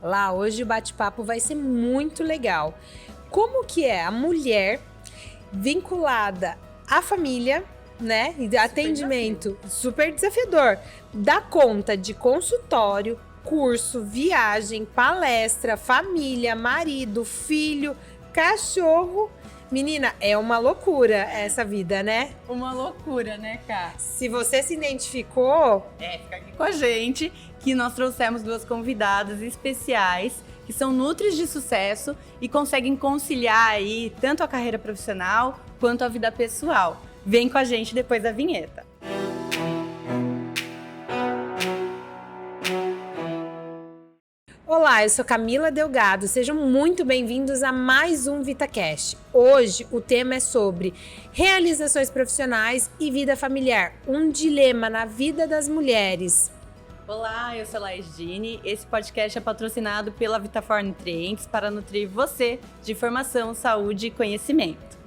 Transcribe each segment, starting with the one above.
Lá hoje o bate-papo vai ser muito legal. Como que é a mulher vinculada à família, né? E atendimento super desafiador. Dá conta de consultório, curso, viagem, palestra, família, marido, filho, cachorro. Menina, é uma loucura essa vida, né? Uma loucura, né, Ká? Se você se identificou... Fica aqui com a gente, que nós trouxemos 2 convidadas especiais, que são nutris de sucesso e conseguem conciliar aí tanto a carreira profissional quanto a vida pessoal. Vem com a gente depois da vinheta. Olá, eu sou Camila Delgado, sejam muito bem-vindos a mais um VitaCast. Hoje o tema é sobre realizações profissionais e vida familiar, um dilema na vida das mulheres. Olá, eu sou Laís Dini. Esse podcast é patrocinado pela Vitafor Nutrientes para nutrir você de informação, saúde e conhecimento.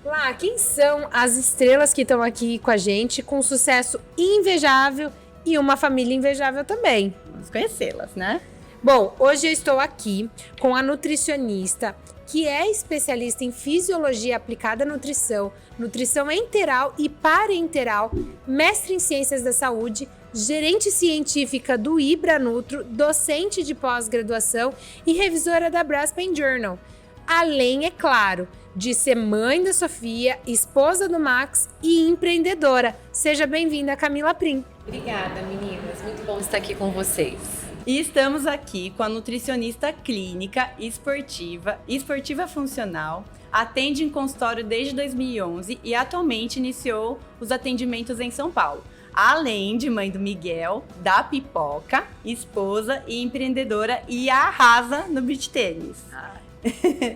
Lá, quem são as estrelas que estão aqui com a gente, com sucesso invejável e uma família invejável também? Vamos conhecê-las, né? Bom, hoje eu estou aqui com a nutricionista, que é especialista em fisiologia aplicada à nutrição, nutrição enteral e parenteral, mestre em ciências da saúde, gerente científica do Ibranutro, docente de pós-graduação e revisora da Braspen Journal. Além, é claro, de ser mãe da Sofia, esposa do Max e empreendedora. Seja bem-vinda, Camila Prim. Obrigada, meninas. Muito bom estar aqui com vocês. E estamos aqui com a nutricionista clínica esportiva funcional, atende em consultório desde 2011 e atualmente iniciou os atendimentos em São Paulo. Além de mãe do Miguel, da Pipoca, esposa e empreendedora e arrasa no beach tênis.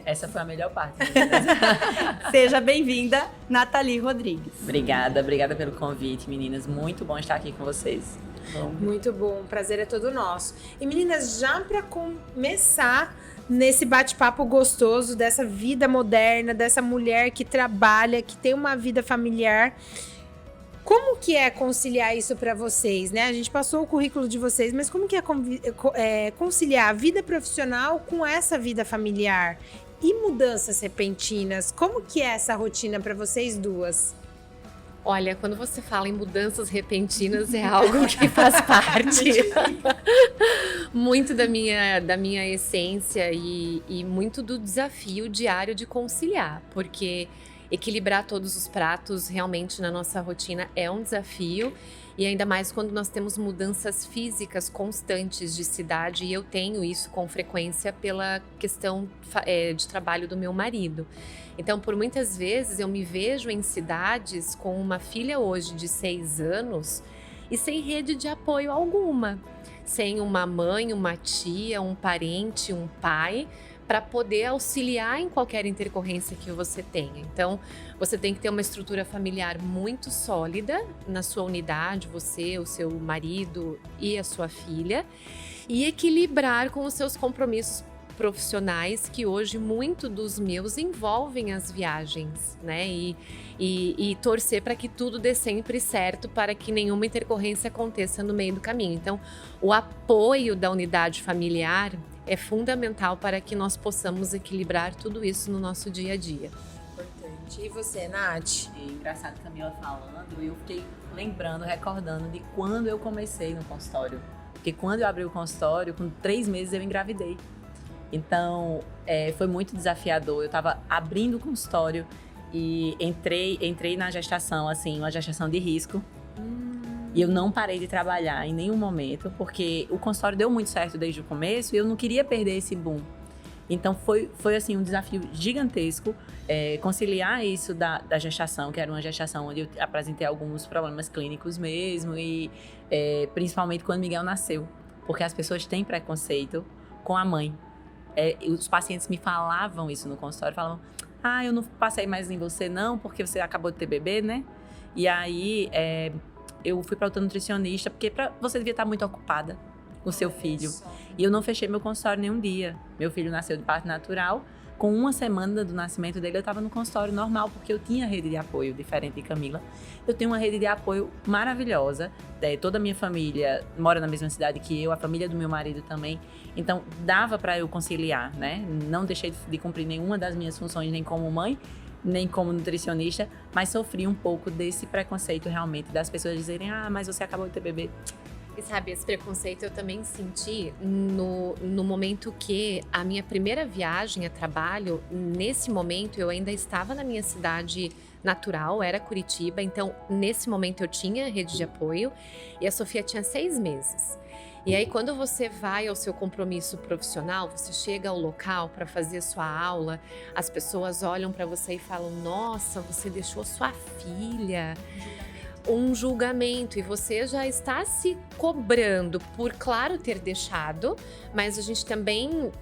Essa foi a melhor parte. Seja bem-vinda, Nathalie Rodrigues. Obrigada pelo convite, meninas. Muito bom estar aqui com vocês. Muito bom, o prazer é todo nosso. E meninas, já para começar nesse bate-papo gostoso dessa vida moderna, dessa mulher que trabalha, que tem uma vida familiar, como que é conciliar isso para vocês, né? A gente passou o currículo de vocês, mas como que é conciliar a vida profissional com essa vida familiar? E mudanças repentinas, como que é essa rotina para vocês duas? Olha, quando você fala em mudanças repentinas, é algo que faz parte muito da minha essência e muito do desafio diário de conciliar, porque equilibrar todos os pratos realmente na nossa rotina é um desafio, e ainda mais quando nós temos mudanças físicas constantes de cidade, e eu tenho isso com frequência pela questão de trabalho do meu marido. Então, por muitas vezes, eu me vejo em cidades com uma filha hoje de 6 anos e sem rede de apoio alguma, sem uma mãe, uma tia, um parente, um pai, para poder auxiliar em qualquer intercorrência que você tenha. Então, você tem que ter uma estrutura familiar muito sólida na sua unidade, você, o seu marido e a sua filha, e equilibrar com os seus compromissos profissionais, que hoje muito dos meus envolvem as viagens, né? E torcer para que tudo dê sempre certo, para que nenhuma intercorrência aconteça no meio do caminho. Então, o apoio da unidade familiar é fundamental para que nós possamos equilibrar tudo isso no nosso dia a dia. Importante. E você, Nath? É engraçado, Camila falando, eu fiquei lembrando, recordando de quando eu comecei no consultório. Porque quando eu abri o consultório, com 3 meses eu engravidei. Então, foi muito desafiador. Eu estava abrindo o consultório e entrei na gestação, assim, uma gestação de risco. E eu não parei de trabalhar em nenhum momento, porque o consultório deu muito certo desde o começo e eu não queria perder esse boom. Então, foi assim, um desafio gigantesco conciliar isso da gestação, que era uma gestação onde eu apresentei alguns problemas clínicos mesmo, e principalmente quando Miguel nasceu, porque as pessoas têm preconceito com a mãe. Os pacientes me falavam isso no consultório, falavam: eu não passei mais em você não, porque você acabou de ter bebê, né? E aí, eu fui para outra nutricionista, porque você devia estar muito ocupada com seu filho. E eu não fechei meu consultório nenhum dia. Meu filho nasceu de parto natural, Com uma semana do nascimento dele, eu estava no consultório normal, porque eu tinha rede de apoio, diferente de Camila. Eu tenho uma rede de apoio maravilhosa. Toda a minha família mora na mesma cidade que eu, a família do meu marido também. Então, dava para eu conciliar, né? Não deixei de cumprir nenhuma das minhas funções, nem como mãe, nem como nutricionista, mas sofri um pouco desse preconceito realmente, das pessoas dizerem, mas você acabou de ter bebê. E sabe, esse preconceito eu também senti no momento que a minha primeira viagem a trabalho, nesse momento eu ainda estava na minha cidade natural, era Curitiba, então nesse momento eu tinha rede de apoio e a Sofia tinha 6 meses. E aí, quando você vai ao seu compromisso profissional, você chega ao local para fazer a sua aula, as pessoas olham para você e falam, nossa, você deixou sua filha... um julgamento, e você já está se cobrando por, claro, ter deixado, mas a gente também,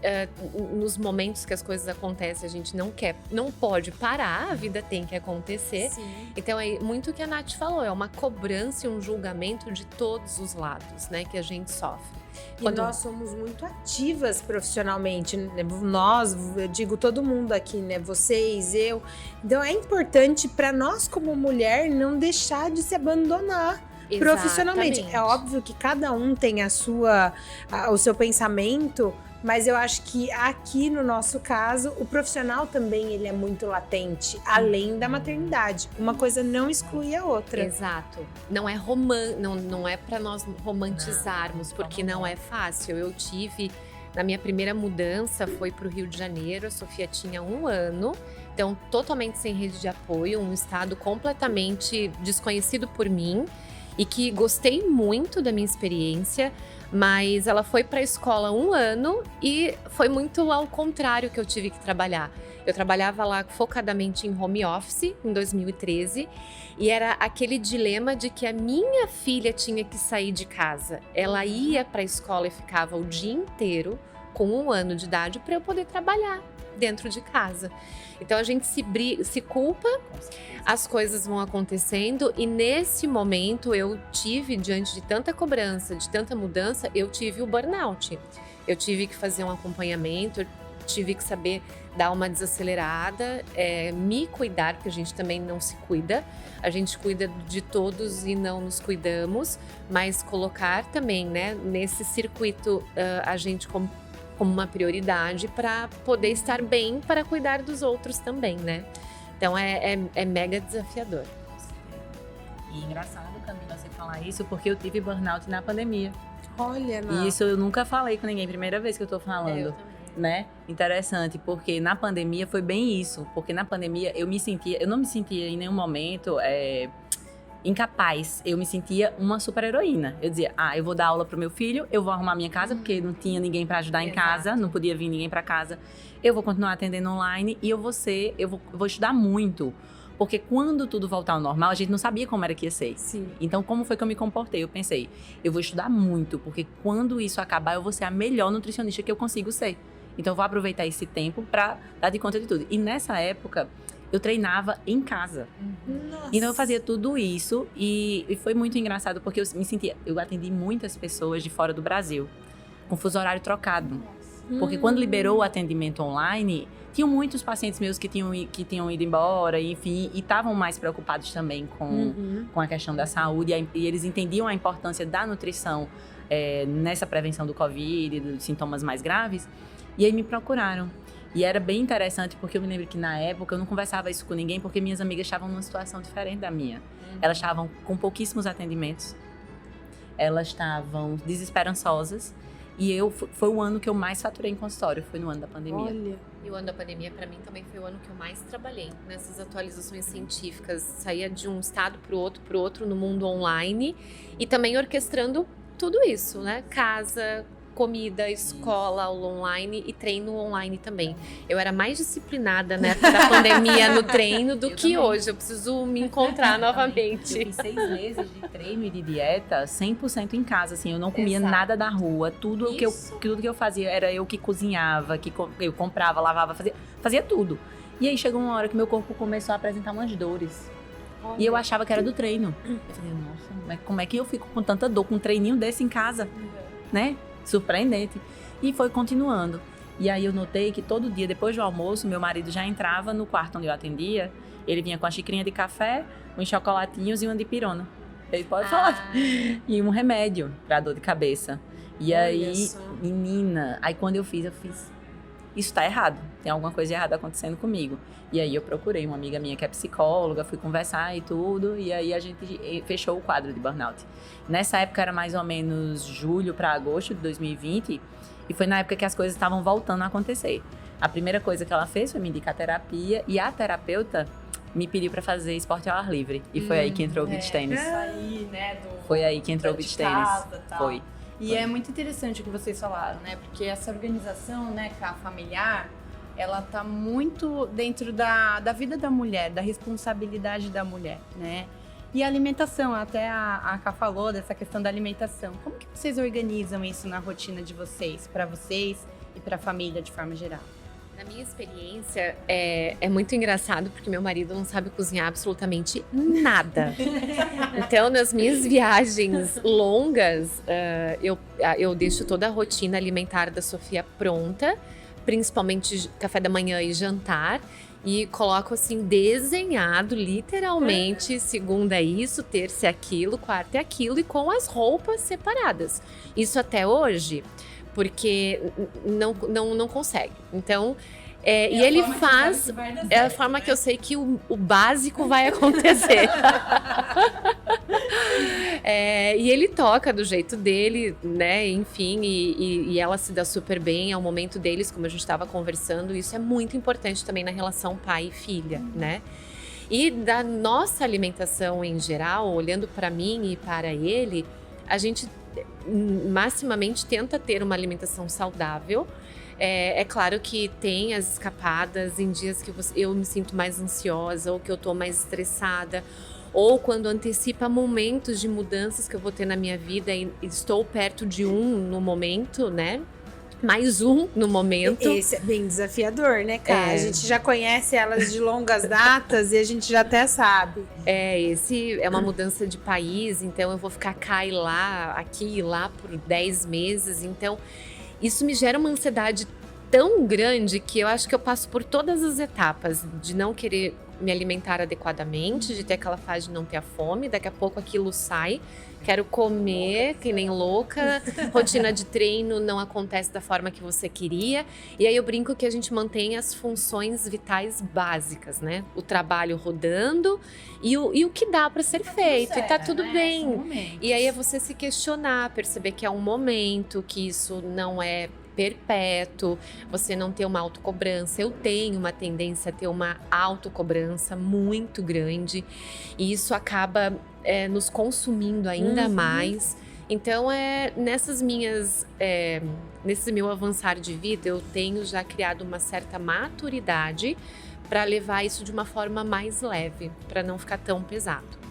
nos momentos que as coisas acontecem, a gente não pode parar, a vida tem que acontecer. Sim. Então é muito o que a Nath falou, é uma cobrança e um julgamento de todos os lados, né, que a gente sofre. E nós somos muito ativas profissionalmente, né? Nós, eu digo todo mundo aqui, né? Vocês, eu. Então é importante para nós como mulher não deixar de se abandonar profissionalmente. Exatamente. É óbvio que cada um tem o seu pensamento, mas eu acho que aqui no nosso caso, o profissional também ele é muito latente, além da maternidade. Uma coisa não exclui a outra. Exato. Não é para nós romantizarmos, porque não é fácil. Eu tive, na minha primeira mudança, foi para o Rio de Janeiro, a Sofia tinha 1 ano, então totalmente sem rede de apoio, um estado completamente desconhecido por mim, e que gostei muito da minha experiência, mas ela foi para a escola 1 ano e foi muito ao contrário que eu tive que trabalhar. Eu trabalhava lá focadamente em home office em 2013 e era aquele dilema de que a minha filha tinha que sair de casa. Ela ia para a escola e ficava o dia inteiro com 1 ano de idade para eu poder trabalhar dentro de casa. Então a gente se culpa, as coisas vão acontecendo e nesse momento eu tive, diante de tanta cobrança, de tanta mudança, eu tive o burnout. Eu tive que fazer um acompanhamento, eu tive que saber dar uma desacelerada, me cuidar, porque a gente também não se cuida. A gente cuida de todos e não nos cuidamos, mas colocar também, né, nesse circuito a gente como uma prioridade para poder estar bem, para cuidar dos outros também, né? Então é mega desafiador. E engraçado, Camila, você falar isso, porque eu tive burnout na pandemia. Olha, não. E isso eu nunca falei com ninguém, primeira vez que eu tô falando. Eu também. Né? Interessante, porque na pandemia foi bem isso. Porque na pandemia eu não me sentia em nenhum momento incapaz. Eu me sentia uma super heroína. Eu dizia, eu vou dar aula pro meu filho, eu vou arrumar minha casa, porque não tinha ninguém para ajudar em casa, não podia vir ninguém para casa. Eu vou continuar atendendo online e eu vou estudar muito. Porque quando tudo voltar ao normal, a gente não sabia como era que ia ser. Sim. Então, como foi que eu me comportei? Eu pensei, eu vou estudar muito, porque quando isso acabar, eu vou ser a melhor nutricionista que eu consigo ser. Então, eu vou aproveitar esse tempo para dar de conta de tudo. E nessa época, eu treinava em casa. Nossa. Então, eu fazia tudo isso e foi muito engraçado, porque eu atendi muitas pessoas de fora do Brasil, com fuso horário trocado. Porque quando liberou o atendimento online, tinham muitos pacientes meus que tinham ido embora, enfim, e estavam mais preocupados também com a questão da saúde, e eles entendiam a importância da nutrição nessa prevenção do Covid e dos sintomas mais graves, e aí me procuraram. E era bem interessante, porque eu me lembro que na época eu não conversava isso com ninguém, porque minhas amigas estavam numa situação diferente da minha. Elas estavam com pouquíssimos atendimentos, elas estavam desesperançosas, e foi o ano que eu mais faturei em consultório, foi no ano da pandemia. Olha. E o ano da pandemia, para mim, também foi o ano que eu mais trabalhei nessas atualizações científicas. Saía de um estado para o outro no mundo online e também orquestrando tudo isso, né? Casa, comida, escola, aula online e treino online também. Eu era mais disciplinada na época da pandemia no treino do que hoje. Eu preciso me encontrar novamente. Eu fiz 6 meses de treino e de dieta 100% em casa, assim, eu não comia nada da rua, tudo que eu fazia era eu que cozinhava, que eu comprava, lavava, fazia tudo. E aí chegou uma hora que meu corpo começou a apresentar umas dores. Olha. E eu achava que era do treino. Eu falei, nossa, mas como é que eu fico com tanta dor com um treininho desse em casa, né? Surpreendente. E foi continuando. E aí eu notei que todo dia, depois do almoço, meu marido já entrava no quarto onde eu atendia. Ele vinha com a xicrinha de café, uns chocolatinhos e uma dipirona. Ele pode falar. E um remédio pra dor de cabeça. E Olha aí, só. menina, aí quando eu fiz, isso tá errado. Tem alguma coisa errada acontecendo comigo. E aí eu procurei uma amiga minha que é psicóloga, fui conversar e tudo. E aí a gente fechou o quadro de burnout. Nessa época era mais ou menos julho para agosto de 2020. E foi na época que as coisas estavam voltando a acontecer. A primeira coisa que ela fez foi me indicar terapia. E a terapeuta me pediu para fazer esporte ao ar livre. E foi aí que entrou o beach tênis. Isso aí, né? Foi aí que entrou o beach tênis. Foi. E é muito interessante o que vocês falaram, né? Porque essa organização, né, Cá, familiar, ela tá muito dentro da vida da mulher, da responsabilidade da mulher, né? E a alimentação, até a Cá falou dessa questão da alimentação. Como que vocês organizam isso na rotina de vocês, para vocês e para a família de forma geral? Na minha experiência, é muito engraçado porque meu marido não sabe cozinhar absolutamente nada. Então, nas minhas viagens longas, eu deixo toda a rotina alimentar da Sofia pronta, principalmente café da manhã e jantar, e coloco assim desenhado, literalmente, segunda é isso, terça é aquilo, quarta é aquilo, e com as roupas separadas. Isso até hoje, porque não consegue. Então, e ele faz, é a forma que eu sei que o básico vai acontecer. E ele toca do jeito dele, né? Enfim, e ela se dá super bem, é o momento deles, como a gente estava conversando. Isso é muito importante também na relação pai e filha, né? E da nossa alimentação em geral, olhando para mim e para ele, a gente maximamente tenta ter uma alimentação saudável. É claro que tem as escapadas em dias que eu me sinto mais ansiosa ou que eu tô mais estressada, ou quando antecipa momentos de mudanças que eu vou ter na minha vida e estou perto de um no momento, né? Mais um no momento. Esse é bem desafiador, né, cara? A gente já conhece elas de longas datas e a gente já até sabe. Esse é uma mudança de país, então eu vou ficar cá e lá, aqui e lá por 10 meses. Então, isso me gera uma ansiedade tão grande que eu acho que eu passo por todas as etapas de não querer me alimentar adequadamente, de ter aquela fase de não ter a fome, daqui a pouco aquilo sai, quero comer que nem louca, rotina de treino não acontece da forma que você queria, e aí eu brinco que a gente mantém as funções vitais básicas, né? O trabalho rodando e o que dá para ser feito, e tá tudo bem. E aí é você se questionar, perceber que é um momento, que isso não é perpétuo, você não ter uma autocobrança. Eu tenho uma tendência a ter uma autocobrança muito grande e isso acaba nos consumindo ainda mais. Então, nesse meu avançar de vida, eu tenho já criado uma certa maturidade para levar isso de uma forma mais leve, para não ficar tão pesado.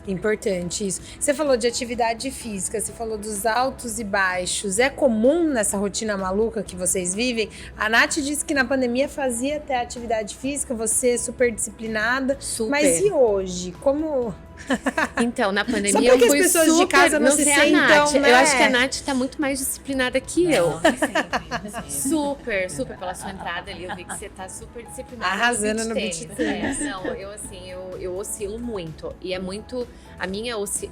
Importante isso. Você falou de atividade física, você falou dos altos e baixos. É comum nessa rotina maluca que vocês vivem? A Nath disse que na pandemia fazia até atividade física, você é super disciplinada. Super. Mas e hoje? Como... Então, na pandemia Só eu porque fui as pessoas super, de casa não se sei a sentam, Nath. né? Eu acho que a Nath tá muito mais disciplinada que eu. Sempre. Super pela sua entrada ali, eu vi que você tá super disciplinada. Arrasando no beach tênis. Não, eu oscilo muito. E é muito,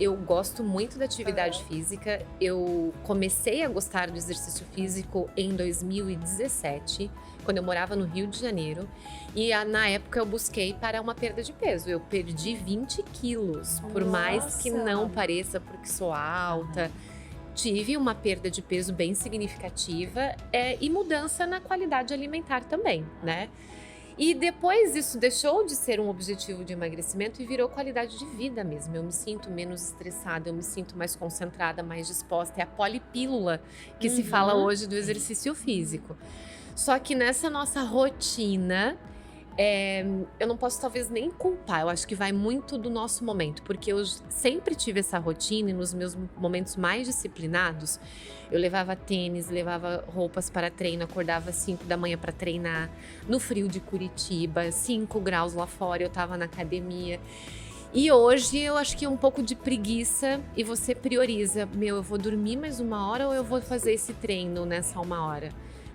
eu gosto muito da atividade física. Eu comecei a gostar do exercício físico em 2017, quando eu morava no Rio de Janeiro. E na época eu busquei para uma perda de peso. Eu perdi 20 quilos, por mais que não pareça, porque sou alta. Tive uma perda de peso bem significativa e mudança na qualidade alimentar também, né? E depois isso deixou de ser um objetivo de emagrecimento e virou qualidade de vida mesmo. Eu me sinto menos estressada, eu me sinto mais concentrada, mais disposta. É a polipílula que se fala hoje do exercício físico. Só que nessa nossa rotina, eu não posso talvez nem culpar, eu acho que vai muito do nosso momento, porque eu sempre tive essa rotina e nos meus momentos mais disciplinados, eu levava tênis, levava roupas para treino, acordava às 5 da manhã para treinar, no frio de Curitiba, 5 graus lá fora, eu tava na academia. E hoje eu acho que é um pouco de preguiça e você prioriza, eu vou dormir mais 1 hora ou eu vou fazer esse treino nessa 1 hora?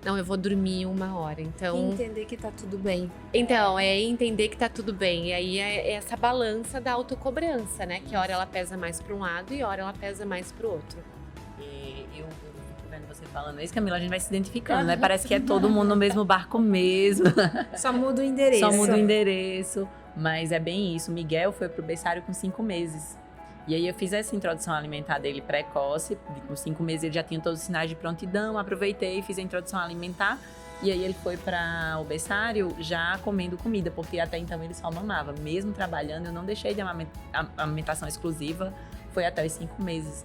Não, eu vou dormir 1 hora. Então, Entender que tá tudo bem. é entender que tá tudo bem. E aí é essa balança da autocobrança, né? Que hora ela pesa mais para um lado e hora ela pesa mais pro outro. E eu fico vendo você falando isso, Camila, a gente vai se identificando, né? Parece que é todo mundo no mesmo barco mesmo. Só muda o endereço. Só muda o endereço. Mas é bem isso. O Miguel foi pro berçário com 5 meses. E aí eu fiz essa introdução alimentar dele precoce. Com 5 meses ele já tinha todos os sinais de prontidão. Aproveitei, fiz a introdução alimentar. E aí ele foi para o berçário já comendo comida, porque até então ele só mamava. Mesmo trabalhando, eu não deixei de amamentação exclusiva. Foi até os 5 meses.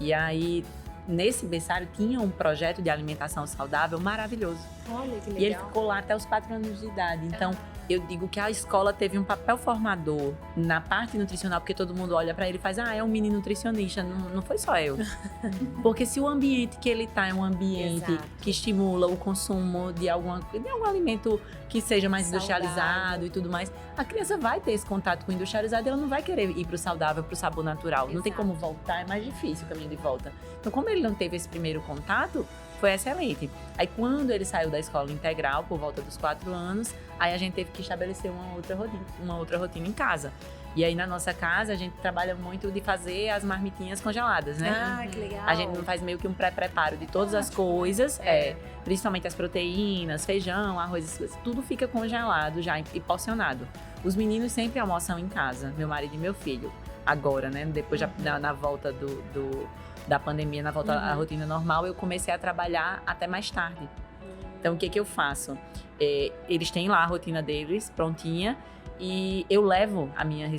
E aí, nesse berçário, tinha um projeto de alimentação saudável maravilhoso. Olha que legal. E ele ficou lá até os 4 anos de idade. Então, eu digo que a escola teve um papel formador na parte nutricional, porque todo mundo olha pra ele e faz, é um mini nutricionista. Não foi só eu. Porque se o ambiente que ele tá é um ambiente Exato. que estimula o consumo de algum alimento que seja mais Saudável. industrializado e tudo mais, a criança vai ter esse contato com o industrializado e ela não vai querer ir pro saudável, pro sabor natural. Não tem Exato. como voltar, é mais difícil o caminho de volta. Então, como ele não teve esse primeiro contato, foi excelente. Aí, quando ele saiu da escola integral, por volta dos 4 anos, aí a gente teve que estabelecer uma outra rotina em casa. E aí, na nossa casa, a gente trabalha muito de fazer as marmitinhas congeladas, né? Ah, que legal. A gente não faz meio que um pré-preparo de todas as coisas, principalmente as proteínas, feijão, arroz, essas coisas. Tudo fica congelado já e porcionado. Os meninos sempre almoçam em casa, meu marido e meu filho. Agora, né? Depois, na volta da pandemia, na volta à rotina normal, eu comecei a trabalhar até mais tarde. Então, o que eu faço? Eles têm lá a rotina deles prontinha e eu levo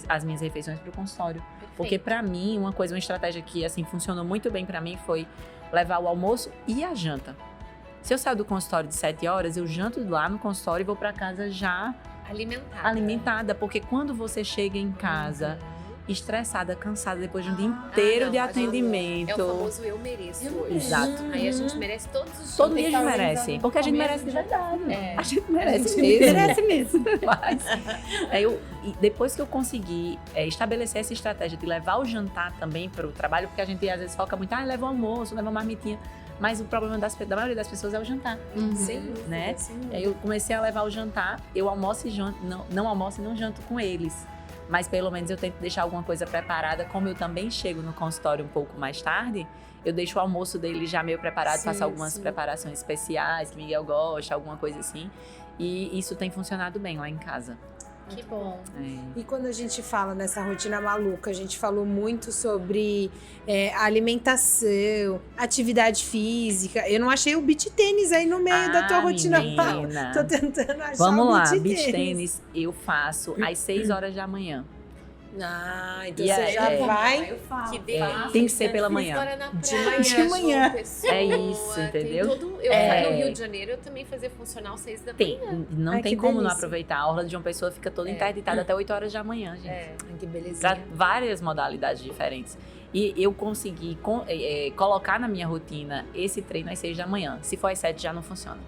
as minhas refeições para o consultório. Porque, para mim, uma estratégia que assim funcionou muito bem para mim foi levar o almoço e a janta. Se eu saio do consultório de 7 horas, eu janto lá no consultório e vou para casa já alimentada. Porque quando você chega em casa estressada, cansada, depois de um dia inteiro de atendimento. É o famoso eu mereço hoje. Exato. Aí a gente merece todos os dias. Todo dia a gente merece. Porque a gente merece de verdade. A gente merece mesmo. Mas, e depois que eu consegui estabelecer essa estratégia de levar o jantar também para o trabalho, porque a gente às vezes foca muito, leva o almoço, leva uma marmitinha. Mas o problema da maioria das pessoas é o jantar. Sem dúvida, Né? sem dúvida. Aí eu comecei a levar o jantar, eu almoço e janto, não almoço e não janto com eles. Mas pelo menos eu tento deixar alguma coisa preparada. Como eu também chego no consultório um pouco mais tarde, eu deixo o almoço dele já meio preparado, faço algumas preparações especiais que Miguel gosta, alguma coisa assim. E isso tem funcionado bem lá em casa. Que bom. E quando a gente fala nessa rotina maluca, a gente falou muito sobre alimentação, atividade física. Eu não achei o beach tênis aí no meio da tua rotina. Menina. Tô tentando achar Vamos o lá, beach beach tênis. tênis eu faço às 6 horas da manhã. Então E você já vai. Eu falo. Que delícia. Tem que ser pela manhã. Fora na De praia, manhã. João manhã. Pessoa, É isso, entendeu? Tem todo, eu no Rio de Janeiro, eu também fazia funcional 6 da manhã. Não Ai, tem que como não delícia. aproveitar. A orla de João Pessoa fica toda interditada até 8 horas da manhã, gente. Ai, que Para belezinha. várias modalidades diferentes. E eu consegui colocar na minha rotina esse treino às 6 da manhã. Se for às 7, já não funciona.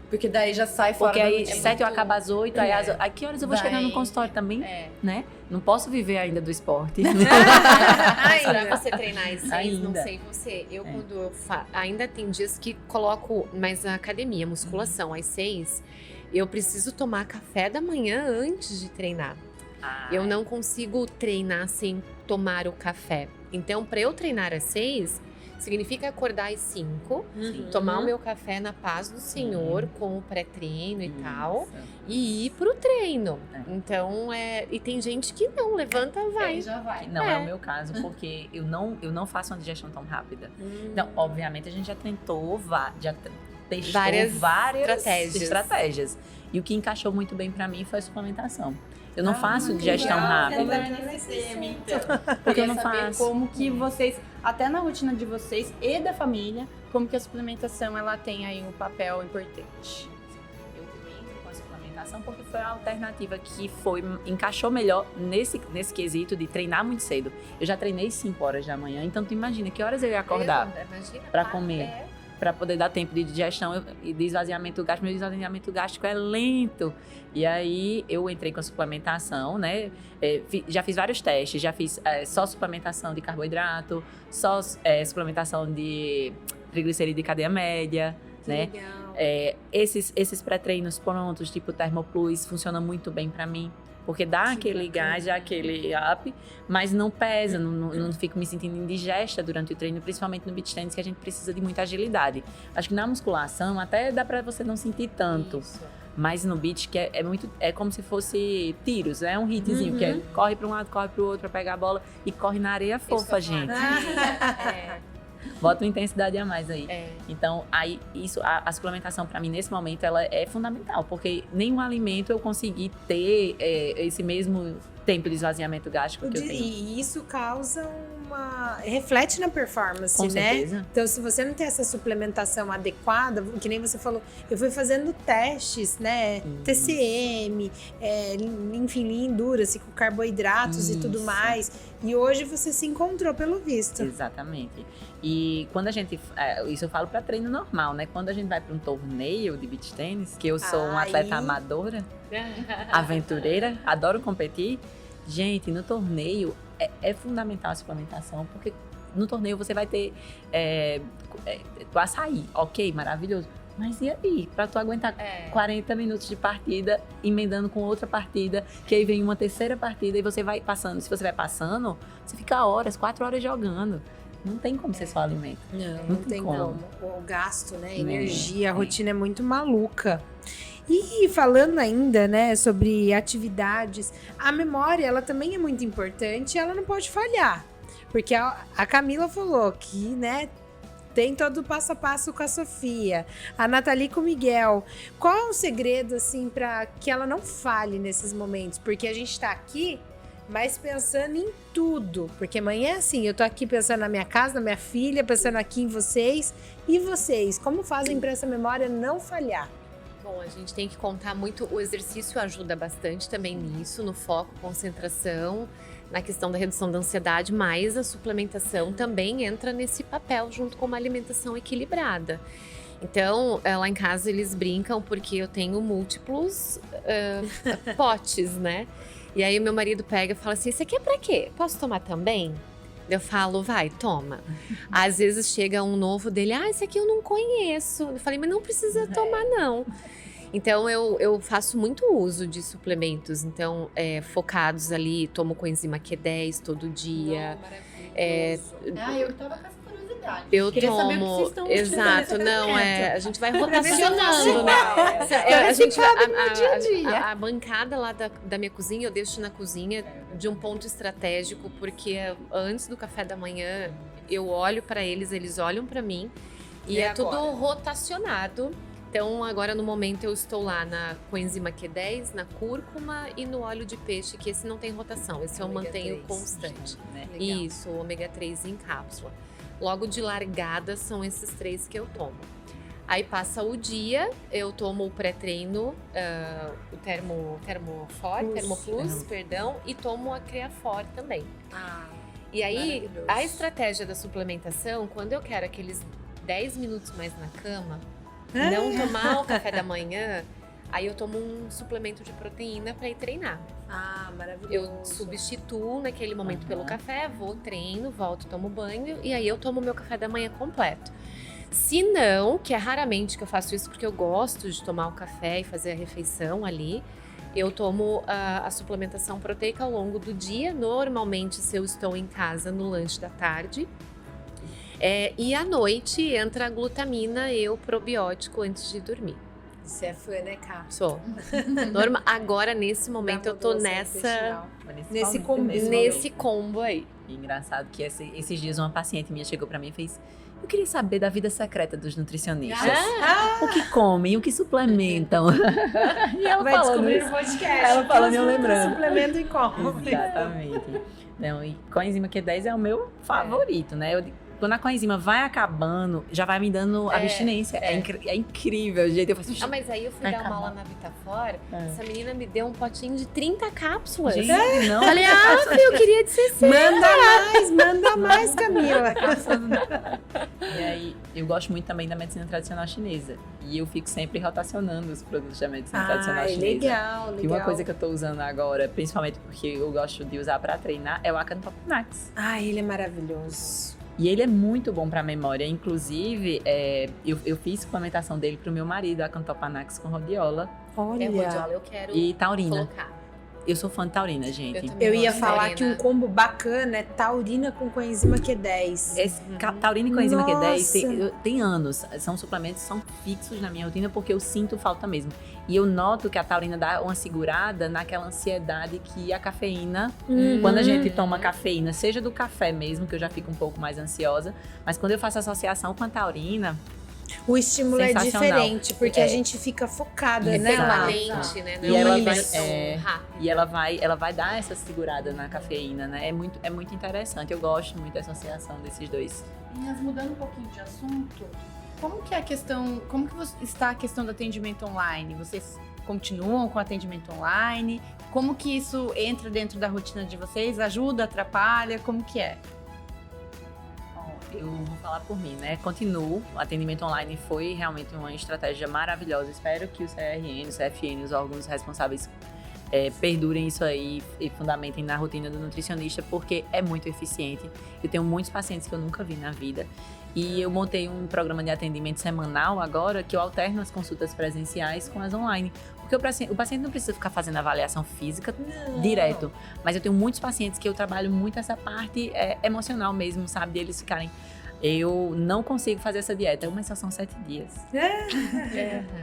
Porque daí já sai fora Porque da aí, rotina. 7 eu acabo às 8, aí a que horas eu vou chegar no Daí- consultório também, né? Não posso viver ainda do esporte. Pra você treinar às 6, não Ainda. sei você. Eu, quando eu ainda tem dias que coloco mais na academia, musculação, às 6, eu preciso tomar café da manhã antes de treinar. Eu não consigo treinar sem tomar o café. Então, para eu treinar às 6, significa acordar às 5, tomar o meu café na paz do Senhor, com o pré-treino e tal, e ir pro treino. Então, e tem gente que não, levanta, vai. Já vai. Não é o meu caso, porque eu não faço uma digestão tão rápida. Não, obviamente a gente já tentou, testou várias estratégias. E o que encaixou muito bem pra mim foi a suplementação. Eu não faço digestão rápida. Porque eu não faço. Como que vocês, até na rotina de vocês e da família, como que a suplementação ela tem aí um papel importante. Eu entro com a suplementação porque foi a alternativa que encaixou melhor nesse quesito de treinar muito cedo. Eu já treinei 5 horas da manhã, então tu imagina que horas eu ia acordar pra comer. Para poder dar tempo de digestão e de esvaziamento gástrico. Meu esvaziamento gástrico é lento. E aí eu entrei com a suplementação, né? Já fiz vários testes, já fiz só suplementação de carboidrato, só suplementação de triglicerídeo de cadeia média, Que né? legal. Esses pré-treinos prontos, tipo Thermoplus, funciona muito bem pra mim. Porque dá aquele gás, dá aquele up, mas não pesa, não fico me sentindo indigesta durante o treino, principalmente no beach tennis, que a gente precisa de muita agilidade. Acho que na musculação até dá pra você não sentir tanto. Isso. Mas no beach, que é como se fosse tiros, é um hitzinho, que é corre pra um lado, corre pro outro pra pegar a bola e corre na areia fofa, gente. Bota uma intensidade a mais aí. Então, aí, a suplementação pra mim, nesse momento, ela é fundamental, porque nenhum alimento eu consegui ter esse mesmo tempo de esvaziamento gástrico que eu tenho. E isso causa reflete na performance, Com né? certeza. Então, se você não tem essa suplementação adequada, que nem você falou, eu fui fazendo testes, né? TCM, enfim, Lean Endurance, com carboidratos e tudo mais. E hoje você se encontrou, pelo visto. Exatamente. E quando a gente... isso eu falo pra treino normal, né? Quando a gente vai pra um torneio de beach tennis, que eu sou uma atleta amadora, aventureira, adoro competir. Gente, no torneio é fundamental a suplementação, porque no torneio você vai ter o açaí, ok, maravilhoso. Mas e aí? Pra tu aguentar 40 minutos de partida, emendando com outra partida, que aí vem uma terceira partida e você vai passando. Se você vai passando, você fica 4 horas jogando. Não tem como ser só alimento. Não tem como. O gasto, né? A energia, a rotina é muito maluca. E falando ainda, né, sobre atividades, a memória, ela também é muito importante, ela não pode falhar. Porque a Camila falou que, né, tem todo o passo a passo com a Sofia, a Nathalie com o Miguel. Qual é o segredo, assim, para que ela não falhe nesses momentos? Porque a gente tá aqui, mas pensando em tudo. Porque amanhã, assim, eu tô aqui pensando na minha casa, na minha filha, pensando aqui em vocês. E vocês, como fazem para essa memória não falhar? Bom, a gente tem que contar muito, o exercício ajuda bastante também nisso, no foco, concentração, na questão da redução da ansiedade, mas a suplementação também entra nesse papel junto com uma alimentação equilibrada. Então, lá em casa eles brincam porque eu tenho múltiplos potes, né? E aí o meu marido pega e fala assim, isso aqui é pra quê? Posso tomar também? Eu falo, vai, toma. Às vezes chega um novo dele, esse aqui eu não conheço. Eu falei, mas não precisa tomar, não. Então, eu faço muito uso de suplementos. Então, focados ali, tomo coenzima Q10 todo dia. Eu tava com essa curiosidade. Eu Queria tomo, saber o que vocês estão exato, não, a gente vai rotacionando, né? A bancada lá da minha cozinha, eu deixo na cozinha de um ponto estratégico, porque antes do café da manhã, eu olho para eles, eles olham para mim, e é tudo rotacionado. Então, agora no momento eu estou lá na coenzima Q10, na cúrcuma e no óleo de peixe, que esse não tem rotação, esse eu mantenho constante. Né? Isso, o ômega 3 em cápsula. Logo de largada são esses 3 que eu tomo. Aí passa o dia, eu tomo o pré-treino, o Thermoplus, perdão, e tomo a Creafor também. E aí, a estratégia da suplementação, quando eu quero aqueles 10 minutos mais na cama, não tomar o café da manhã, aí eu tomo um suplemento de proteína para ir treinar. Maravilhoso. Eu substituo naquele momento pelo café, vou, treino, volto, tomo banho e aí eu tomo meu café da manhã completo. Se não, que é raramente que eu faço isso porque eu gosto de tomar o café e fazer a refeição ali, eu tomo a suplementação proteica ao longo do dia, normalmente se eu estou em casa no lanche da tarde. E à noite entra a glutamina e o probiótico antes de dormir. Você é fã, né, Cá? Sou. Agora, nesse momento, eu tô nesse combo aí. E engraçado que esses dias uma paciente minha chegou pra mim e fez: eu queria saber da vida secreta dos nutricionistas. O que comem, o que suplementam. E ela vai falando descobrir isso. no podcast. Ela falando e eu lembrando. Suplemento e come. Exatamente. Então, e coenzima Q10 é o meu favorito, né? Quando a coenzima vai acabando, já vai me dando abstinência. É incrível o jeito. Eu faço, mas aí eu fui dar uma aula na Vitafora, essa menina me deu um potinho de 30 cápsulas. Gente, não. Falei, eu queria de 60. Manda mais, Camila. E aí, eu gosto muito também da medicina tradicional chinesa. E eu fico sempre rotacionando os produtos da medicina tradicional chinesa. Legal. E uma coisa que eu tô usando agora, principalmente porque eu gosto de usar pra treinar, é o Akantoponax. Ele é maravilhoso. E ele é muito bom para memória. Inclusive, eu fiz suplementação dele pro meu marido, a Cantopanax com rodiola Olha, Rodiola, eu quero e taurina. colocar. Eu sou fã de taurina, gente. eu ia gosto de falar taurina. que um combo bacana é taurina com coenzima Q10. Taurina e coenzima Q10 Nossa. tem anos. São suplementos que são fixos na minha rotina porque eu sinto falta mesmo. E eu noto que a taurina dá uma segurada naquela ansiedade que a cafeína... Quando a gente toma cafeína, seja do café mesmo, que eu já fico um pouco mais ansiosa, mas quando eu faço associação com a taurina, O estímulo é Sensacional. diferente, porque a gente fica focada, né? Exato. lá. Lente, né? E ela vai- rápida. e ela vai dar essa segurada na cafeína, né? É muito interessante. Eu gosto muito dessa associação desses dois. Meninas, mudando um pouquinho de assunto, como que é a questão, como que está a questão do atendimento online? Vocês continuam com o atendimento online? Como que isso entra dentro da rotina de vocês? Ajuda, atrapalha? Como que é? Eu vou falar por mim, né? Continuo. O atendimento online foi realmente uma estratégia maravilhosa. Espero que o CRN, o CFN, os órgãos responsáveis perdurem isso aí e fundamentem na rotina do nutricionista, porque é muito eficiente. Eu tenho muitos pacientes que eu nunca vi na vida. E eu montei um programa de atendimento semanal agora, que eu alterno as consultas presenciais com as online. Porque o paciente não precisa ficar fazendo avaliação física direto. Mas eu tenho muitos pacientes que eu trabalho muito essa parte emocional mesmo, sabe? De eles ficarem... Eu não consigo fazer essa dieta, mas só são 7 dias.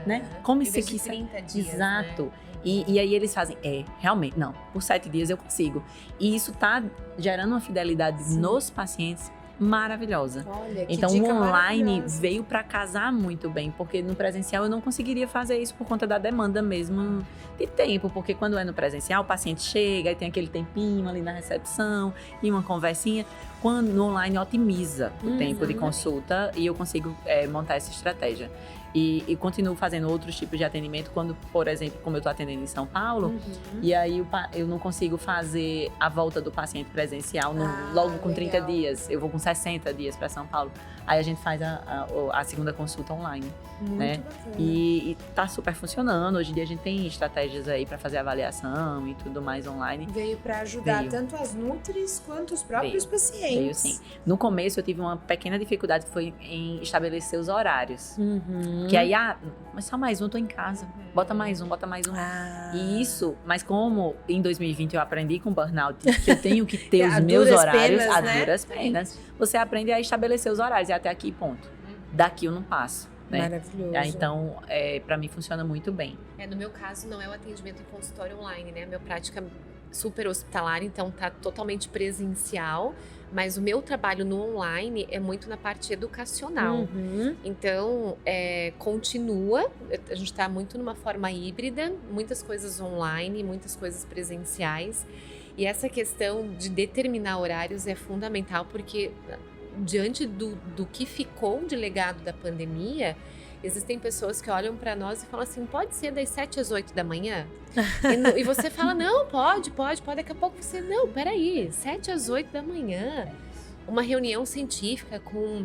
Né? Como isso aqui... 30 dias, Exato. né? E aí eles fazem, realmente, não, por 7 dias eu consigo. E isso tá gerando uma fidelidade nos pacientes maravilhosa. Olha, que Então dica o online maravilhosa. veio para casar muito bem, porque no presencial eu não conseguiria fazer isso por conta da demanda mesmo de tempo, porque quando é no presencial o paciente chega e tem aquele tempinho ali na recepção e uma conversinha. Quando no online otimiza o tempo de consulta e eu consigo montar essa estratégia. E continuo fazendo outros tipos de atendimento quando, por exemplo, como eu estou atendendo em São Paulo, e aí eu não consigo fazer a volta do paciente presencial logo com 30 legal. dias. Eu vou com 60 dias para São Paulo. Aí a gente faz a segunda consulta online. Muito né? bacana. E tá super funcionando. Hoje em dia a gente tem estratégias aí para fazer avaliação e tudo mais online. Veio para ajudar Veio. tanto as nutris quanto os próprios pacientes. Veio sim. No começo eu tive uma pequena dificuldade que foi em estabelecer os horários. Que aí, mas só mais um, tô em casa. Bota mais um, bota mais um. E isso, mas como em 2020 eu aprendi com burnout que eu tenho que ter os A meus duras horários penas, a né? duras penas, você aprende a estabelecer os horários. E até aqui, ponto. Daqui eu não passo. Né? Maravilhoso. Então, para mim funciona muito bem. No meu caso, não é o atendimento em consultório online, né? A minha prática é super hospitalar, então tá totalmente presencial. Mas o meu trabalho no online é muito na parte educacional. Então, continua. A gente está muito numa forma híbrida, muitas coisas online, muitas coisas presenciais. E essa questão de determinar horários é fundamental, porque diante do que ficou de legado da pandemia, existem pessoas que olham para nós e falam assim, pode ser das 7 às 8 da manhã? E você fala, não, pode. Daqui a pouco você, não, peraí, 7 às 8 da manhã. Uma reunião científica com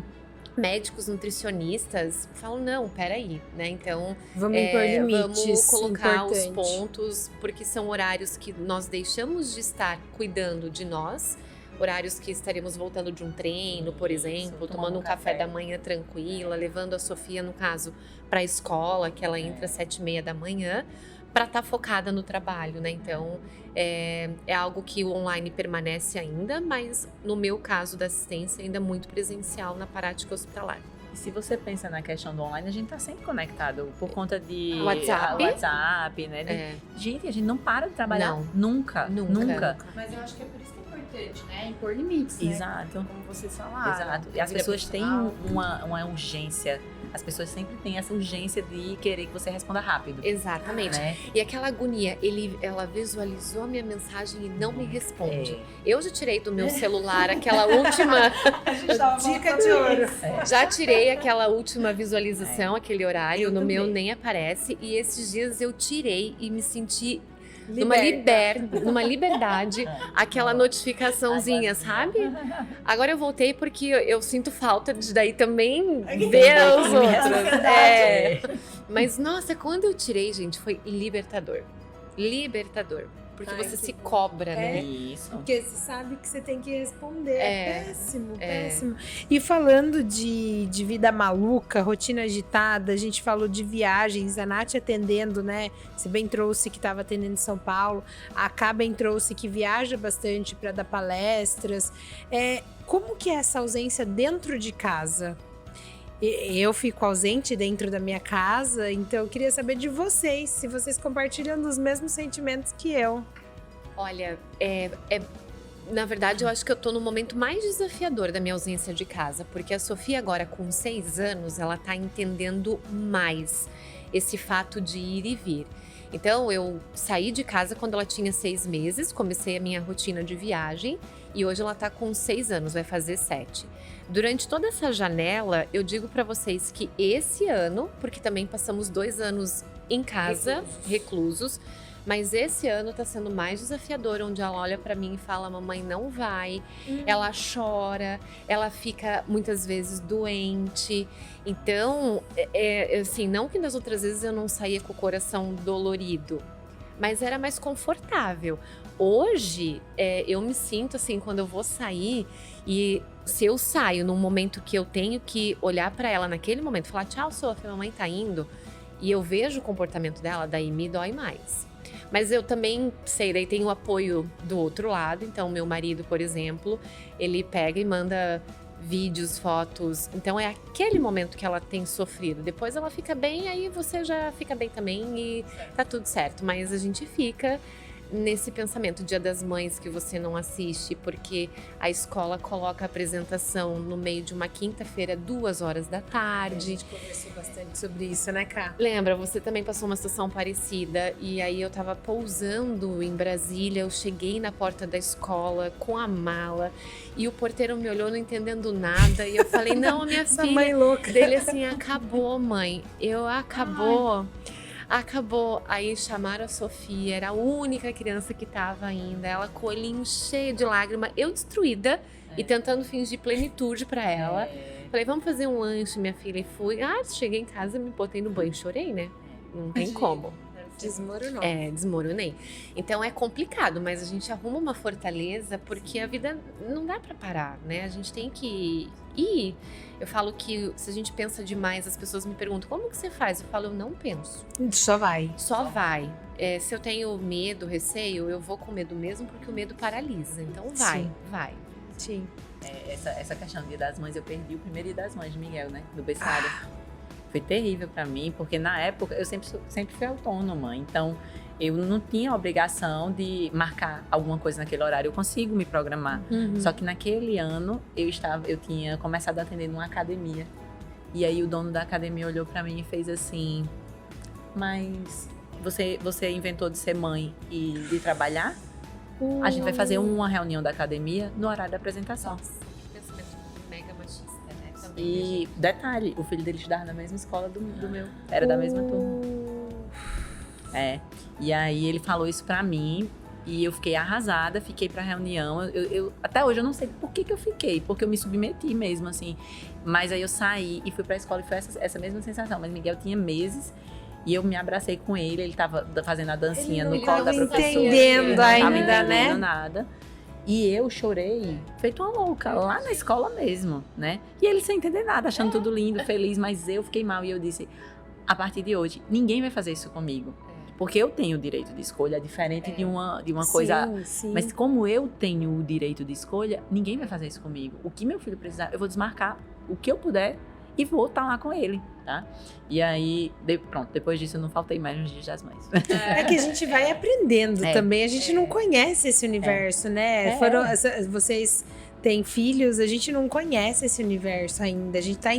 médicos, nutricionistas, falam, não, peraí, né? Então, Vamos impor limites. vamos colocar os importante. pontos, porque são horários que nós deixamos de estar cuidando de nós, horários que estaremos voltando de um treino, por exemplo, tomando um café da manhã tranquila, levando a Sofia, no caso, para a escola, que ela entra às 7h30 da manhã, para estar focada no trabalho, né? Então, é algo que o online permanece ainda, mas no meu caso da assistência, ainda muito presencial na prática hospitalar. E se você pensa na questão do online, a gente tá sempre conectado por conta de WhatsApp. né? Gente, a gente não para de trabalhar. Não. Nunca. Mas eu acho que é por isso que é importante, né? Impor limites, né? Exato. Como vocês falaram. Exato. E as Vida pessoas têm profissional. uma urgência. As pessoas sempre têm essa urgência de querer que você responda rápido. Exatamente. Né? E aquela agonia, ela visualizou a minha mensagem e não me responde. É. Eu já tirei do meu celular aquela última... Dica de ouro. Já tirei aquela última visualização, aquele horário, Eu no meu também. nem aparece. E esses dias eu tirei e me senti Liberta. numa liberdade, aquela notificaçãozinha, sabe? Agora eu voltei porque eu sinto falta de daí também ver os outros. Mas nossa, quando eu tirei, gente, foi libertador. Libertador. porque Ai, você que se bom. cobra, né? Isso. Porque você sabe que você tem que responder. É péssimo, é. péssimo. E falando de vida maluca, rotina agitada, a gente falou de viagens, a Nath atendendo, né? Você bem trouxe que estava atendendo em São Paulo, a Cá bem trouxe que viaja bastante para dar palestras. Como que é essa ausência dentro de casa? Eu fico ausente dentro da minha casa, então eu queria saber de vocês, se vocês compartilham dos mesmos sentimentos que eu. Olha, na verdade, eu acho que eu tô no momento mais desafiador da minha ausência de casa, porque a Sofia agora com 6 anos, ela tá entendendo mais esse fato de ir e vir. Então, eu saí de casa quando ela tinha 6 meses, comecei a minha rotina de viagem e hoje ela tá com 6 anos, vai fazer 7. Durante toda essa janela, eu digo pra vocês que esse ano, porque também passamos 2 anos em casa, reclusos, mas esse ano tá sendo mais desafiador, onde ela olha pra mim e fala, mamãe, não vai. Ela chora, ela fica muitas vezes doente. Então, assim, não que das outras vezes eu não saía com o coração dolorido, mas era mais confortável. Hoje, eu me sinto assim, quando eu vou sair e se eu saio num momento que eu tenho que olhar pra ela naquele momento, falar, tchau, Sofia, mamãe tá indo, e eu vejo o comportamento dela, daí me dói mais. Mas eu também sei, daí tem o apoio do outro lado. Então, meu marido, por exemplo, ele pega e manda vídeos, fotos. Então, é aquele momento que ela tem sofrido. Depois ela fica bem, aí você já fica bem também e tá tudo certo. Mas a gente fica nesse pensamento, Dia das Mães, que você não assiste, porque a escola coloca a apresentação no meio de uma quinta-feira, 2h da A tarde. gente conversou bastante sobre isso, né, Cá? Lembra, você também passou uma situação parecida e aí eu tava pousando em Brasília, eu cheguei na porta da escola com a mala e o porteiro me olhou não entendendo nada e eu falei, não, minha Essa filha, mãe louca. dele assim, acabou, mãe, acabou, aí chamaram a Sofia, era a única criança que tava ainda, ela com o olhinho cheio de lágrima, eu destruída e tentando fingir plenitude pra ela. Falei, vamos fazer um lanche, minha filha, e fui. Cheguei em casa, me botei no banho, chorei, né? Não tem como. Desmoronou. Desmoronei. Então é complicado, mas a gente arruma uma fortaleza porque a vida não dá pra parar, né? A gente tem que ir. Eu falo que se a gente pensa demais, as pessoas me perguntam, como que você faz? Eu falo, eu não penso. Só vai. Só vai. Se eu tenho medo, receio, eu vou com medo mesmo, porque o medo paralisa. Então vai. Sim. Essa questão do Dia das Mães, eu perdi o primeiro Dia das Mães de Miguel, né? Do berçário. Foi terrível pra mim, porque na época eu sempre fui autônoma. Então, eu não tinha obrigação de marcar alguma coisa naquele horário. Eu consigo me programar. Só que naquele ano, eu tinha começado a atender numa academia. E aí o dono da academia olhou pra mim e fez assim, mas você inventou de ser mãe e de trabalhar? A gente vai fazer uma reunião da academia no horário da apresentação. Nossa, que pensamento mega machista, né? Também, E detalhe, o filho dele estudava na mesma escola do meu. Era da mesma turma. E aí ele falou isso pra mim e eu fiquei arrasada, fiquei pra reunião. Até hoje eu não sei por que eu fiquei, porque eu me submeti mesmo, assim. Mas aí eu saí e fui pra escola e foi essa mesma sensação. Mas Miguel tinha meses. E eu me abracei com ele tava fazendo a dancinha no colo da professora. Entendendo Ele não tava ainda, entendendo né? nada. E eu chorei, feito uma louca, lá na escola mesmo, né? E ele sem entender nada, achando tudo lindo, feliz, mas eu fiquei mal. E eu disse, a partir de hoje, ninguém vai fazer isso comigo. Porque eu tenho o direito de escolha, é diferente de uma coisa... Sim. Mas como eu tenho o direito de escolha, ninguém vai fazer isso comigo. O que meu filho precisar, eu vou desmarcar o que eu puder e vou estar lá com ele, tá? E aí, pronto, depois disso eu não faltei mais nos Dias das Mães. É que a gente vai aprendendo também, a gente não conhece esse universo, né? Vocês têm filhos, a gente não conhece esse universo ainda, a gente tá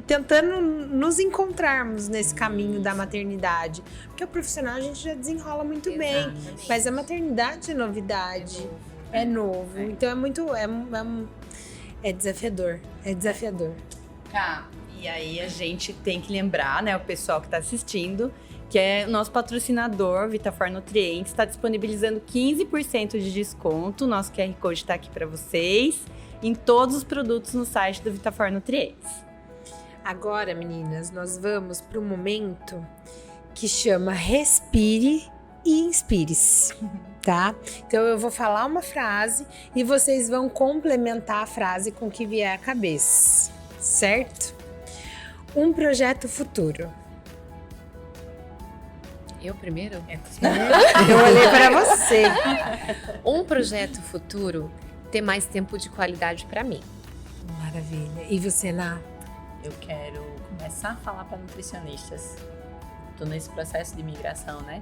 tentando nos encontrarmos nesse caminho da maternidade, porque o profissional a gente já desenrola muito bem, mas a maternidade é novidade, é novo, então é desafiador, Cá, e aí a gente tem que lembrar, né, o pessoal que tá assistindo, que é o nosso patrocinador, Vitafor Nutrientes, está disponibilizando 15% de desconto. O nosso QR Code está aqui para vocês, em todos os produtos no site do Vitafor Nutrientes. Agora, meninas, nós vamos para um momento que chama Respire e Inspire-se. tá? Então eu vou falar uma frase e vocês vão complementar a frase com o que vier à cabeça, certo? Um projeto futuro. Eu primeiro? Eu olhei para você. Um projeto futuro, ter mais tempo de qualidade para mim. Maravilha. E você, Ná? Eu quero começar a falar para nutricionistas. Estou nesse processo de migração, né?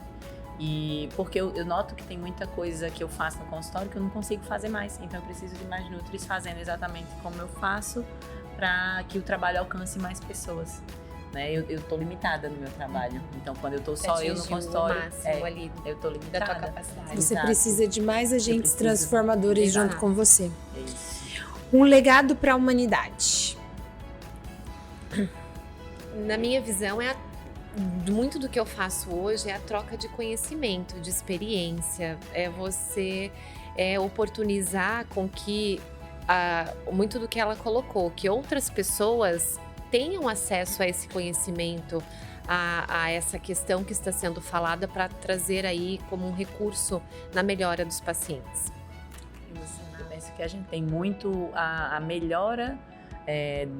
E porque eu noto que tem muita coisa que eu faço no consultório que eu não consigo fazer mais. Então eu preciso de mais nutris fazendo exatamente como eu faço para que o trabalho alcance mais pessoas. Né? Eu tô limitada no meu trabalho. Então quando eu tô só eu no consultório, ali eu tô da limitada. tua capacidade. Você Exato. precisa de mais agentes preciso. transformadores Exato. junto com você. É isso. Um legado para a humanidade. Na minha visão, muito do que eu faço hoje é a troca de conhecimento, de experiência. É você oportunizar com que muito do que ela colocou, que outras pessoas tenham acesso a esse conhecimento, a essa questão que está sendo falada para trazer aí como um recurso na melhora dos pacientes. Eu penso que a gente tem muito a melhora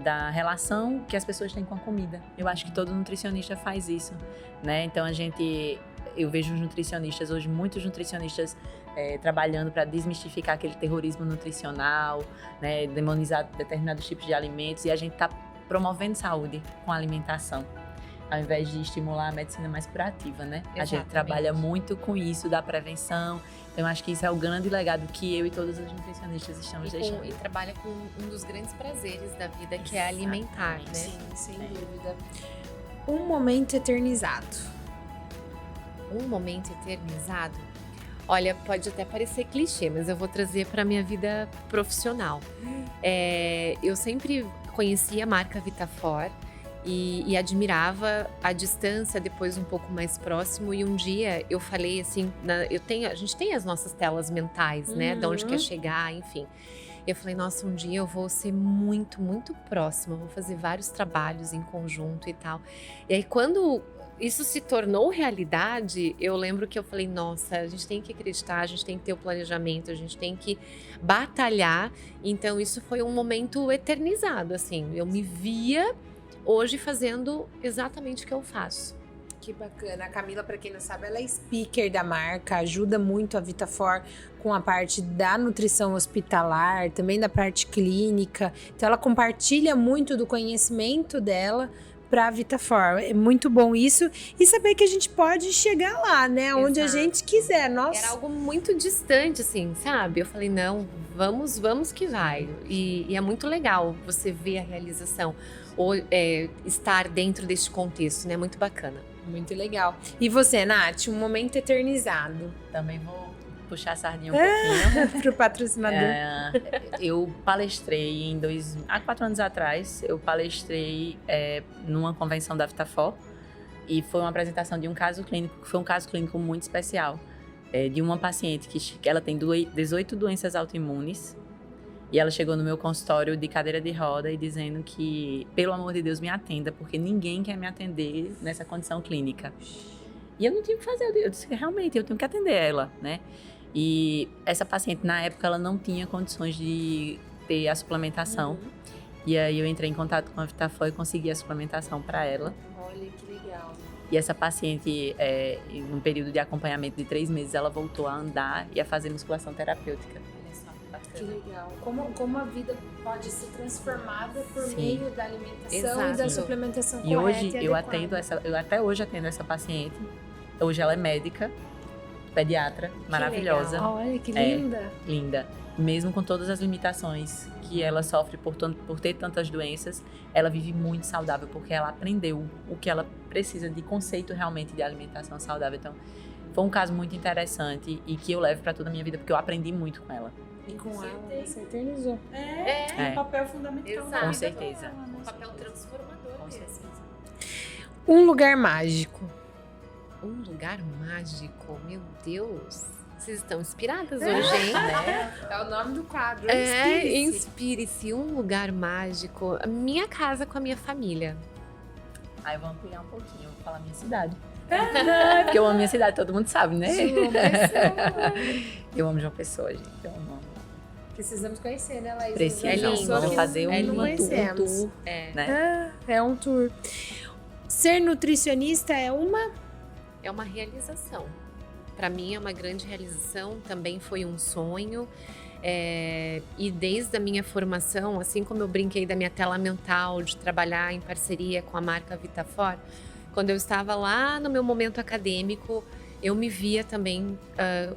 da relação que as pessoas têm com a comida. Eu acho que todo nutricionista faz isso, né? Então eu vejo os nutricionistas hoje, muitos nutricionistas trabalhando para desmistificar aquele terrorismo nutricional, né? Demonizar determinados tipos de alimentos, e a gente está promovendo saúde com a alimentação, ao invés de estimular a medicina mais curativa, né? A gente Exatamente. trabalha muito com isso, da prevenção. Então, eu acho que isso é o grande legado que eu e todos os nutricionistas estamos deixando. E trabalha com um dos grandes prazeres da vida, que é alimentar, né? Sim, sem dúvida. Um momento eternizado. Um momento eternizado. Olha, pode até parecer clichê, mas eu vou trazer para minha vida profissional. Eu sempre conheci a marca Vitafor e admirava a distância, depois um pouco mais próximo. E um dia eu falei assim, a gente tem as nossas telas mentais, né? De onde quer chegar, enfim. Eu falei, nossa, um dia eu vou ser muito, muito próxima, vou fazer vários trabalhos em conjunto e tal. E aí, quando isso se tornou realidade, eu lembro que eu falei, nossa, a gente tem que acreditar, a gente tem que ter o planejamento, a gente tem que batalhar. Então, isso foi um momento eternizado, assim. Eu me via hoje fazendo exatamente o que eu faço. Que bacana. A Camila, para quem não sabe, ela é speaker da marca, ajuda muito a Vitafor com a parte da nutrição hospitalar, também da parte clínica. Então, ela compartilha muito do conhecimento dela para a Vitafor. É muito bom isso. E saber que a gente pode chegar lá, né? Onde a Exato. gente quiser. Nossa. Era algo muito distante, assim, sabe? Eu falei, não, vamos que vai. E é muito legal você ver a realização, ou estar dentro deste contexto, né? Muito bacana. Muito legal. E você, Nath, um momento eternizado Também vou puxar a sardinha um pouquinho. para o patrocinador. Eu palestrei há 4 anos atrás, eu palestrei numa convenção da Vitafor, e foi uma apresentação de um caso clínico, que foi um caso clínico muito especial, de uma paciente que ela tem 18 doenças autoimunes, e ela chegou no meu consultório de cadeira de roda e dizendo que, pelo amor de Deus, me atenda, porque ninguém quer me atender nessa condição clínica. E eu não tinha o que fazer, eu disse que realmente eu tenho que atender ela, né? E essa paciente, na época, ela não tinha condições de ter a suplementação. E aí eu entrei em contato com a Vitafor e consegui a suplementação para ela. Olha que legal. E essa paciente, em um período de acompanhamento de 3 meses, ela voltou a andar e a fazer musculação terapêutica. Olha só, que legal. Como a vida pode ser transformada por Sim. meio da alimentação Exato. e da suplementação E correta hoje e eu adequada. até hoje atendo essa paciente. Hoje ela é médica, pediatra, maravilhosa. legal. Olha que linda. Linda. Mesmo com todas as limitações que ela sofre por ter tantas doenças, ela vive muito saudável, porque ela aprendeu o que ela precisa de conceito realmente de alimentação saudável. Então, foi um caso muito interessante e que eu levo para toda a minha vida, porque eu aprendi muito com ela. E com ela você eternizou. É um papel fundamental. Exato. na Com vida certeza. dela, né? Um papel transformador Com mesmo. certeza. Um lugar mágico. Um lugar mágico, meu Deus. Vocês estão inspiradas hoje, hein? É o nome do quadro. Inspire-se. Um lugar mágico. A minha casa com a minha família. Aí eu vou ampliar um pouquinho, eu vou falar minha cidade. Porque eu amo minha cidade, todo mundo sabe, né? João Pessoa. Eu amo João Pessoa, gente. Eu amo. Precisamos conhecer, né, Laís? Precisamos. lindo. Vamos fazer Não um conhecemos. tour, É. né? É um tour. Ser nutricionista é uma... É uma realização. Para mim é uma grande realização, também foi um sonho. E desde a minha formação, assim como eu brinquei da minha tela mental, de trabalhar em parceria com a marca Vitafor, quando eu estava lá no meu momento acadêmico, eu me via também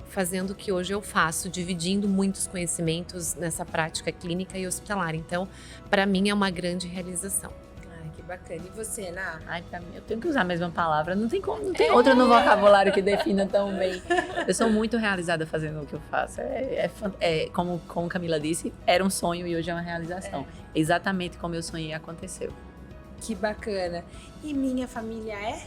fazendo o que hoje eu faço, dividindo muitos conhecimentos nessa prática clínica e hospitalar. Então, para mim é uma grande realização. Ai, que bacana. E você, Ná? Ai, pra mim, eu tenho que usar a mesma palavra. Não tem como, não tem outra no vocabulário que defina tão bem. Eu sou muito realizada fazendo o que eu faço. Como Camila disse, era um sonho e hoje é uma realização. Exatamente como eu sonhei aconteceu. Que bacana. E minha família é?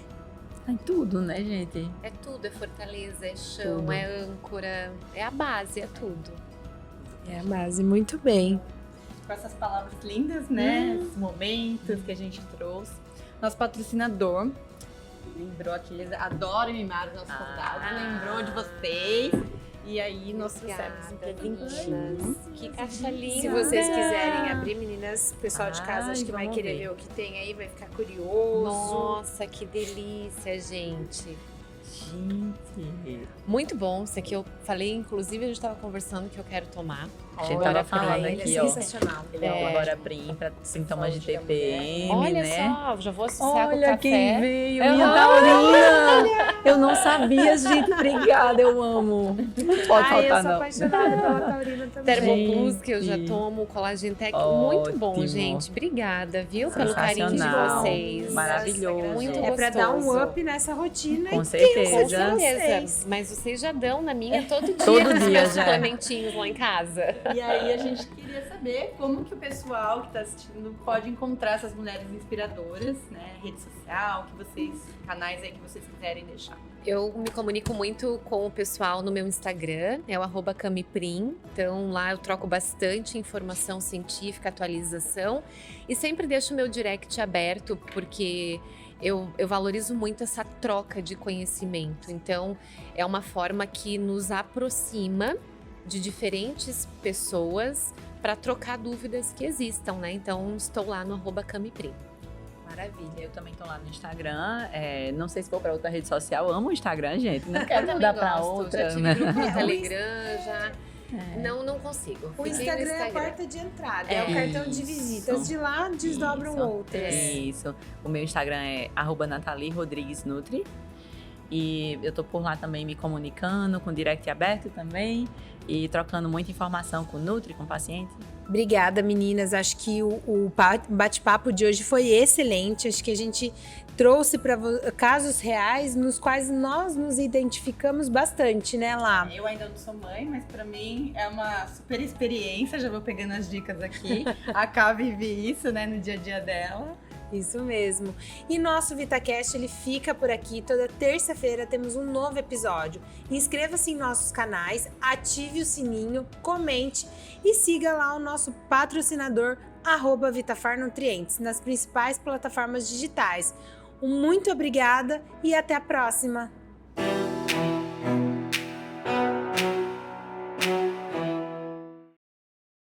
Ai, tudo, né, gente? É tudo, é fortaleza, é chão, Tudo. é âncora, é a base, é tudo. É a base, muito bem. Com essas palavras lindas, né? Esses momentos que a gente trouxe. Nosso patrocinador lembrou que eles adoram mimar os nossos convidados, lembrou de vocês. E aí, nós trouxemos um presentinho. Que caixa linda. Se vocês quiserem abrir, meninas, o pessoal de casa Ai, acho que vai vamos querer ver. ver o que tem aí, vai ficar curioso. Nossa, que delícia, gente. Gente. Muito bom. Isso aqui eu falei, inclusive a gente estava conversando que eu quero tomar. A gente Olha, tava pra falando ele aqui, é ó. sensacional. Ele é o Laboraprim para sintomas de TPM, Olha né? só, já vou associar com o Olha café. quem veio, Eu minha amo. taurina! Eu não sabia, gente. Obrigada, eu amo. Não pode Ai, eu faltar, sou não. apaixonada pela taurina também. Termoplus, que eu já Gente. tomo, Collagen Tech. Muito bom, Ótimo. gente. Obrigada, viu? Pelo carinho de Sensacional. vocês. Maravilhoso. Muito É pra dar um gostoso. up nessa rotina. Com e certeza. Com de vocês. certeza. Mas vocês já dão na minha todo dia. Todo com os dia meus já. suplementinhos lá em casa. E aí a gente queria saber como que o pessoal que está assistindo pode encontrar essas mulheres inspiradoras, né? Rede social, canais aí que vocês quiserem deixar. Eu me comunico muito com o pessoal no meu Instagram, é o @camiprim. Então lá eu troco bastante informação científica, atualização e sempre deixo o meu direct aberto porque eu valorizo muito essa troca de conhecimento. Então é uma forma que nos aproxima de diferentes pessoas para trocar dúvidas que existam, né? Então estou lá no @camiprim. Maravilha. Eu também tô lá no Instagram. Não sei se vou para outra rede social. Eu amo o Instagram, gente. Não Eu quero também mudar para gosto, outra. já tive né? grupo no É, o Telegram, já. Não consigo. O Fiquei no Instagram é a porta de entrada, é o cartão de Isso. visitas. De lá desdobram Isso. outras. Isso. O meu Instagram é @NathalieRodriguesNutri. E eu tô por lá também me comunicando, com direct aberto também. E trocando muita informação com o Nutri, com o paciente. Obrigada, meninas. Acho que o bate-papo de hoje foi excelente. Acho que a gente trouxe para casos reais nos quais nós nos identificamos bastante, né, Lá? Eu ainda não sou mãe, mas pra mim é uma super experiência. Já vou pegando as dicas aqui. A Ká vive isso, né, no dia a dia dela. Isso mesmo. E nosso VitaCast, ele fica por aqui. Toda terça-feira temos um novo episódio. Inscreva-se em nossos canais, ative o sininho, comente e siga lá o nosso patrocinador, @VitafarNutrientes, nas principais plataformas digitais. Muito obrigada e até a próxima!